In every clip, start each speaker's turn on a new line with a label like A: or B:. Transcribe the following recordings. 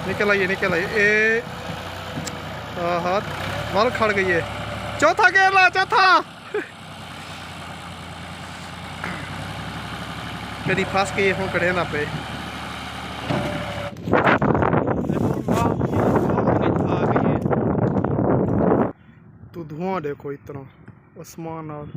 A: निकल आइए ए हाथ माल खड़ गई है। चौथा गेला चौथा कभी फंस गई हूँ कड़े ना पे आ गई है। तो धुआं देखो इतना आसमान और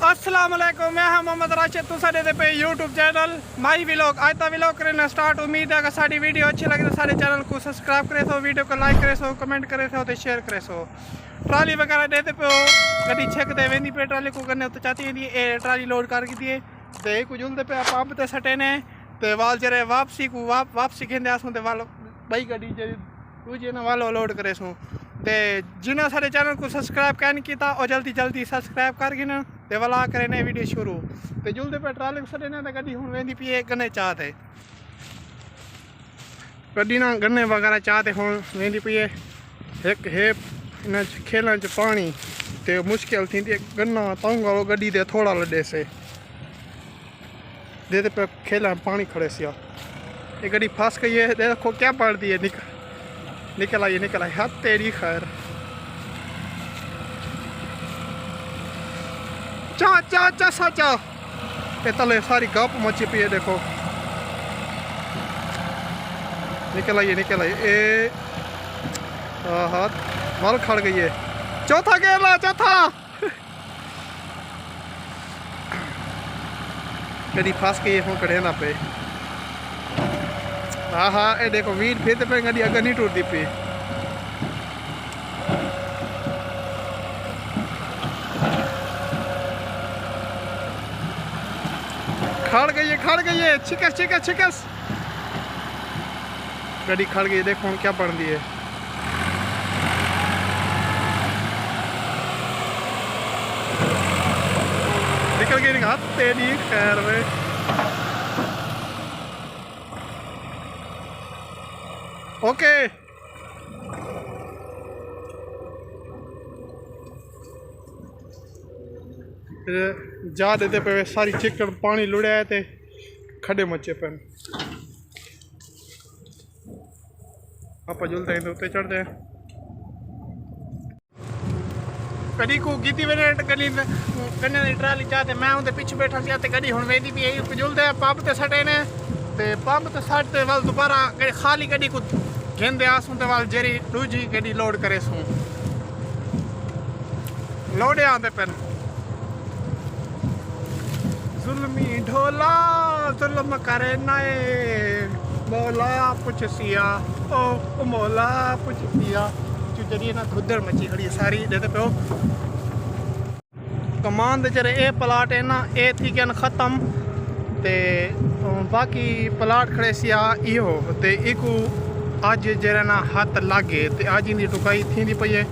A: अस्सलाम वालेकुम। मैं हाँ मोहम्मद राशिद तो साडे पे यूट्यूब चैनल माई व्लॉग आज का व्लॉग करना स्टार्ट। उम्मीद है अगर साड़ी वीडियो अच्छी लगे तो सारे चैनल को सब्सक्राइब करे सो, वीडियो को लाइक करे सो, कमेंट करे सो तो शेयर करे सो। ट्राली वगैरह देते पे हो कभी छक दे वेंदी पे ट्राली को करने तो चाहती है ट्राली लोड कर दिए तो कुछ जुलते पे पंप ते सटे ने तो वाल जरे वापसी को वापसी खेंदे आसूँ तो वाल बई गड्डी जरी दूजे ना वालो लोड करे सूँ ते जिन्हें सारे चैनल को सब्सक्राइब कैन किया और जल्दी सब्सक्राइब करके ना ते वाला करे ने वीडियो शुरू तो जुलते पे ट्राले को सटे ने तो गड्डी हूँ वेंदी पी गन्ने चाहते गड्डी ना गन्ने वगैरह चाहते हूँ वेंदी पी एक है इन खेल च पानी तो मुश्किल थी गन्ना तंग वालो गड्डी दे थोड़ा लड़े से दे पे खेल पानी खड़े से ये गड्डी फंस गई है। देखो क्या पड़ती है निकल आइए हाथ तेरी खैर चा साचा ये तले सारी गप मची पी है। देखो निकल आइए ए हाथ माल खड़ गई है। चौथा गेला चौथा कभी फंस गई हूँ कड़े ना पे हाँ ये देखो वीर फिर पे गड्डी अगर नहीं टूटती पी खड़ गई है चिकस गड्डी खड़ गई। देखो हम क्या पड़ दी है। निकल गई हाथ तेरी खैर में ओके जा देते पे सारी चिकन पानी लुड़े थे खड्डे मचे पे आप जुलते हैं तो उत्ते चढ़ते हैं कड़ी को गीती वेने गली कन्ने ट्राली चाहते मैं उनके पीछे बैठा सी ते गड्डी हुण वेंदी पई जुलते पंप ते सटे ने ते पंप ते सटते वाल दोबारा खाली गड्डी को घेंदे आसूँ तो वाल जेरी दूजी गड्डी लोड करे सूँ लोडे आते पेन जुल्मी ढोला जुल्म करे नाए मौला पुछ सिया ओ मौला पुछ सिया जरिए ना खुदर मची खड़ी सारी देते पे कमान दे जरे ए प्लाट है ना ए थी गन ख़त्म ते बाकी प्लाट खड़े सिया इहो ते इकू अज जरा ना हाथ लागे ते अज इनकी टुकाई थी पई है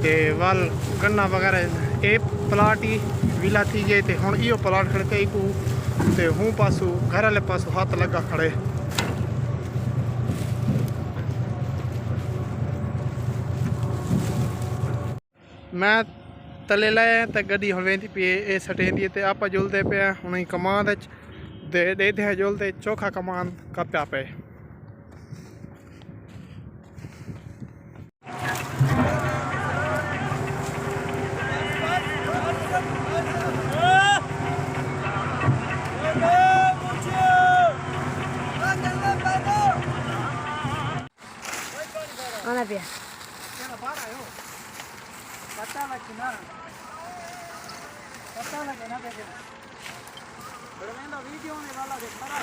A: ते वाल गन्ना वगैरह ए प्लाट ही विला थी गए ते हुण इहो प्लाट खड़े ते इकू ते हूँ पासू घर वाले पासू हाथ लगा खड़े मैं तले लाए तो गड्डी हुण वेंदी पई ए सटेंदी ते आप जुलते पे हुण कमान दे जुलते चोखा कमान का प्या पे
B: आना पिया
A: पता लगे ना देखे बड़ा वीडियो होने वाला देखा रहा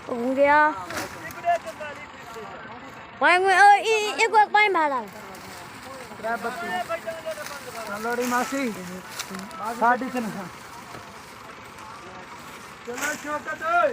B: Cũng kìa. Mọi người ơi, ý quốc bay bà làm.
A: लोड़ी मासी साड़ी से ना चलो शौकत ओए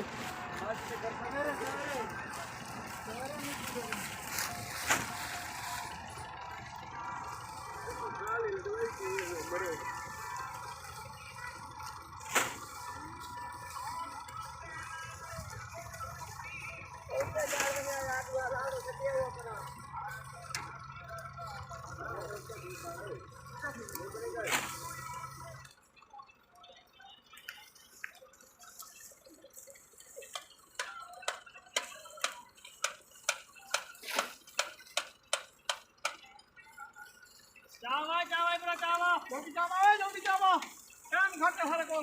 A: जल्दी जावा जल्दी जावा टाइम घट है सारे को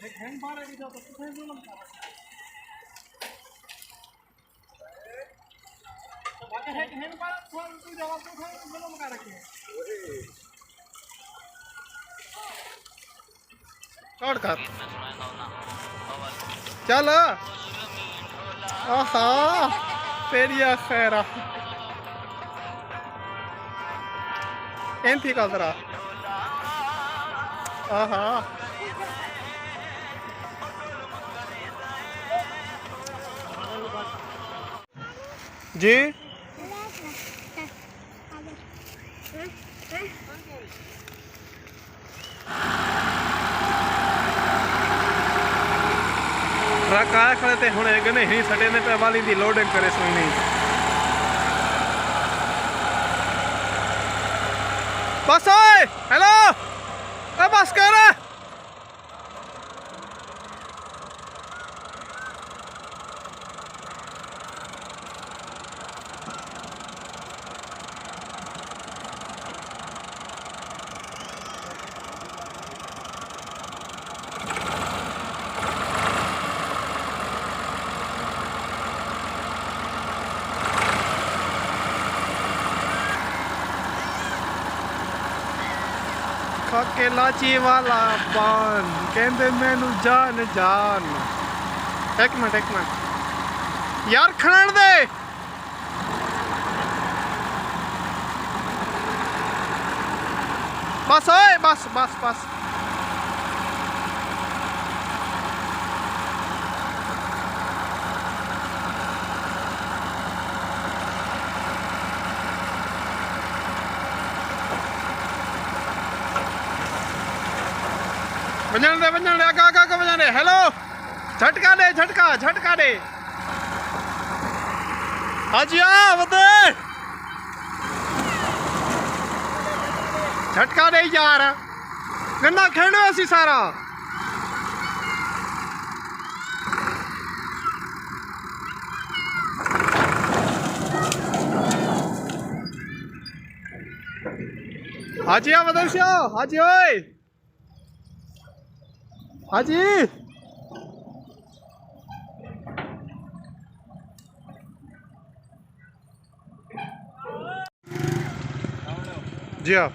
A: एक हैंड मारे की जाता तो हैंड जुलम का तो बाकी है हैंड मारा तू जवाब तो हैंड जुलम का रखे छोड़ कर चल आहा तेरी खैरा एंथी का जरा आहा जी ट्रक आया खड़े थे हुणे गने ही सटे ने पे वाली दी लोडिंग करे सोई नहीं बस ओए हेलो ए बस कर के लाची वाला पान कहते मैनू जान जान एक मिनट यार खड़न दे बस ओए बस बस बस वजन दे आगा वजन दे हेलो झटका दे हाजी आ वदे झटका दे यार गन्ना खेड़ो असी सारा हाजी आ वदे हाजी ओए हाजी जी हाँ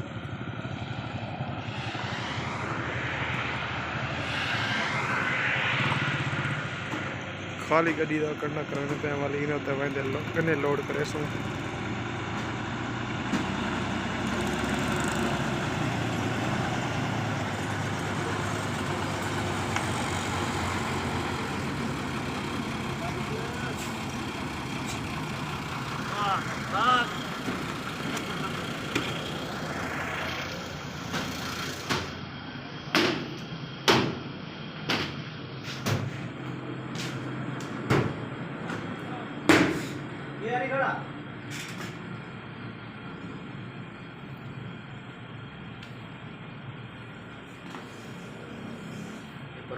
A: खाली गड्डी का करना कराने पे वाली इन होता है कन्ने लोड करे सो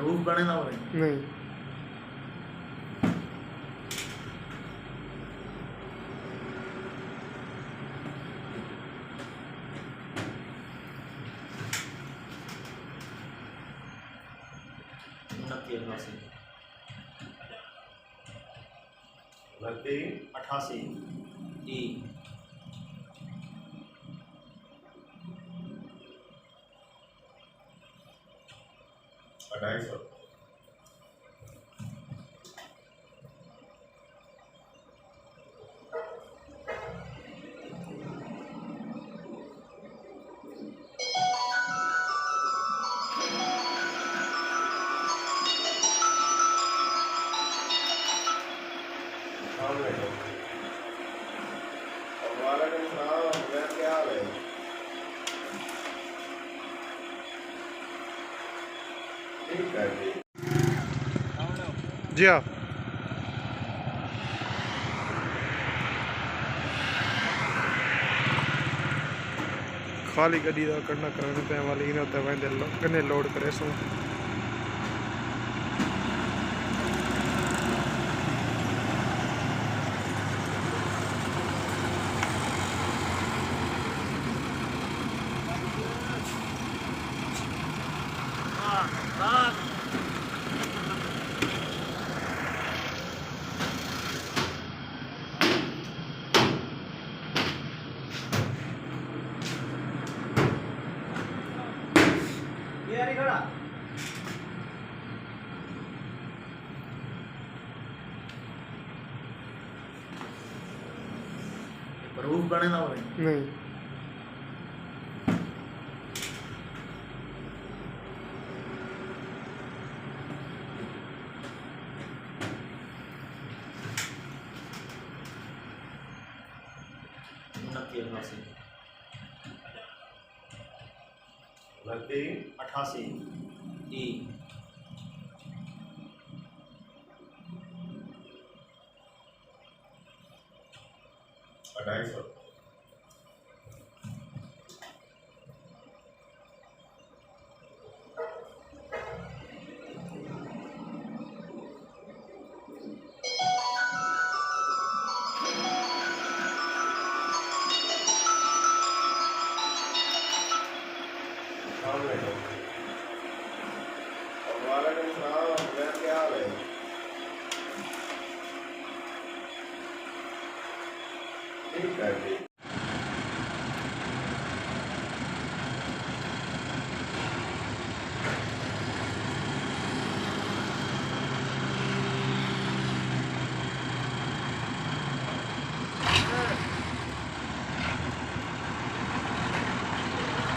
C: रूफ बने ना हो रहे
A: नहीं
C: लगते 88 ई 250 All right. वालेकुम सलाम, क्या हाल है? ठीक है जी।
A: जी हाँ, खाली गड्डी का करना कराने पे वाली इन होता है कने लोड करे सो
C: प्रूफ बने ना हो रहे।
A: नहीं
C: लगती 88 ई 250। वालेकुम सलाम, क्या हाल है? ठीक है जी।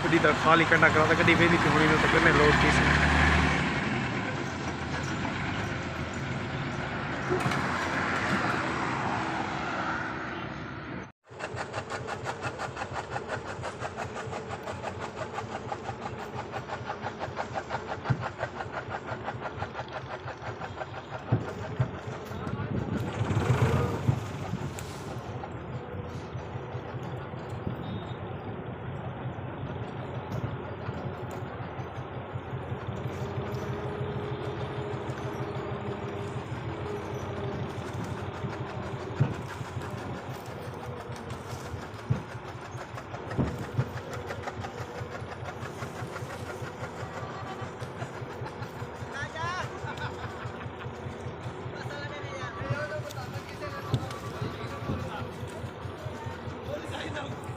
A: गड्डी का खाली करना करा गड्डी वेदी थी होनी तो करने लोड की सी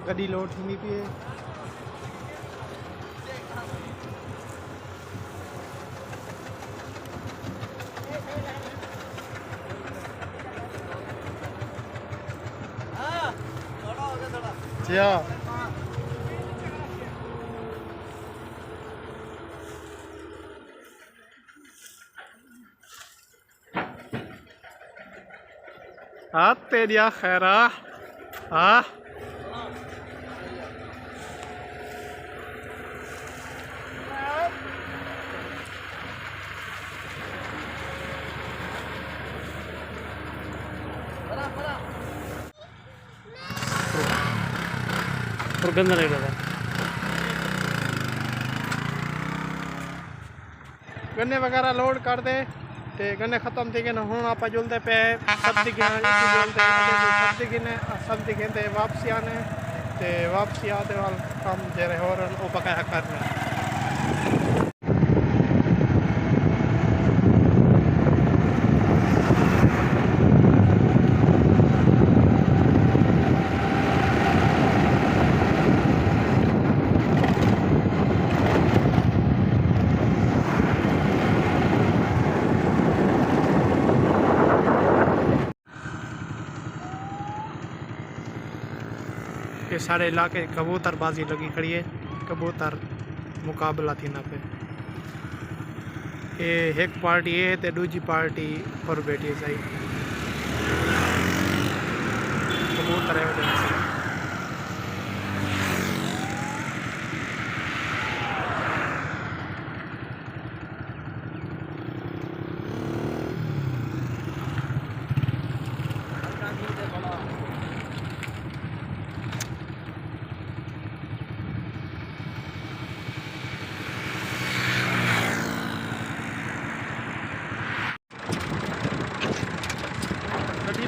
A: गड्डी लोड थी पी है क्या आते दिया खैरा हाँ और गंदा नहीं लगा गन्ने वगैरह लोड कर दे ते गन्ने खत्म थी गए हूँ आप जुलते पे सब्जी सब्जी गिनते वापसी आने ते वापसी आते वाल काम जेरे हो वो बकाया करने के सारे इलाके कबूतरबाजी लगी खड़ी है कबूतर मुकाबला थी ना पे ये एक पार्टी है तो दूसरी पार्टी और बैठी है सही कबूतर है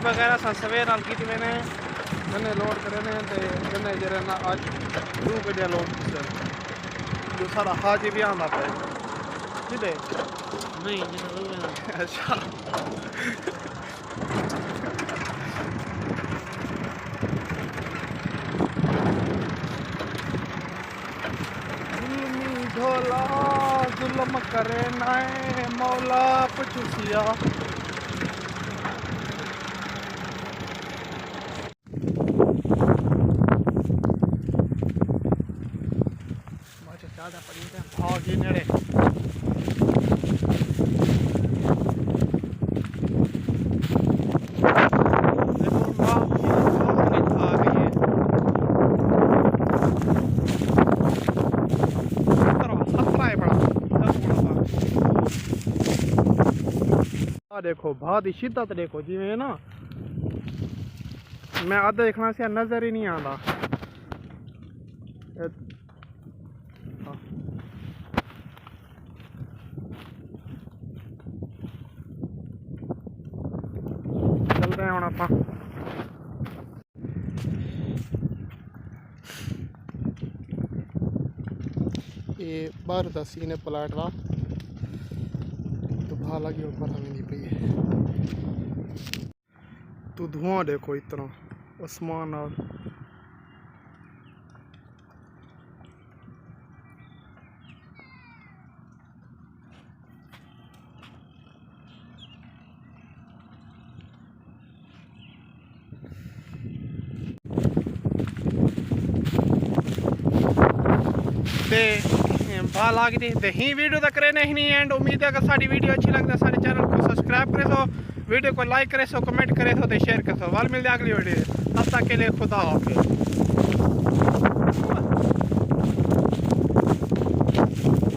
A: वगैरह सा सवेर नाल की मैंने गन्ने लोड करे ने ते गन्ने जरे ना आज 2 गड्डियां लोड से जो सारा हाजी भी आंदा पे किदे
D: नहीं जिन्हें
A: अच्छा ढोला जुल्म करे नाए मौला पुछुसिया ज़्यादा पड़ी है भागी नेड़े देखो बहुत ही शिद्दत देखो जिमें ना मैं आधा देखना से नजर ही नहीं आता चलते हैं हम आप ये बाहर का सीन है प्लाट का तो भाला की ऊपर हमें पई है तो धुआं देखो इतना आसमान और भा लगती ते ही वीडियो तक रहने ही नहीं एंड उम्मीद है अगर साड़ी वीडियो अच्छी लगती है सारे चैनल को सब्सक्राइब करे सो वीडियो को लाइक करे सो कमेंट करे सो शेयर करे सो वाल मिलते अगली वीडियो तब तक के लिए खुदा हाफिज़।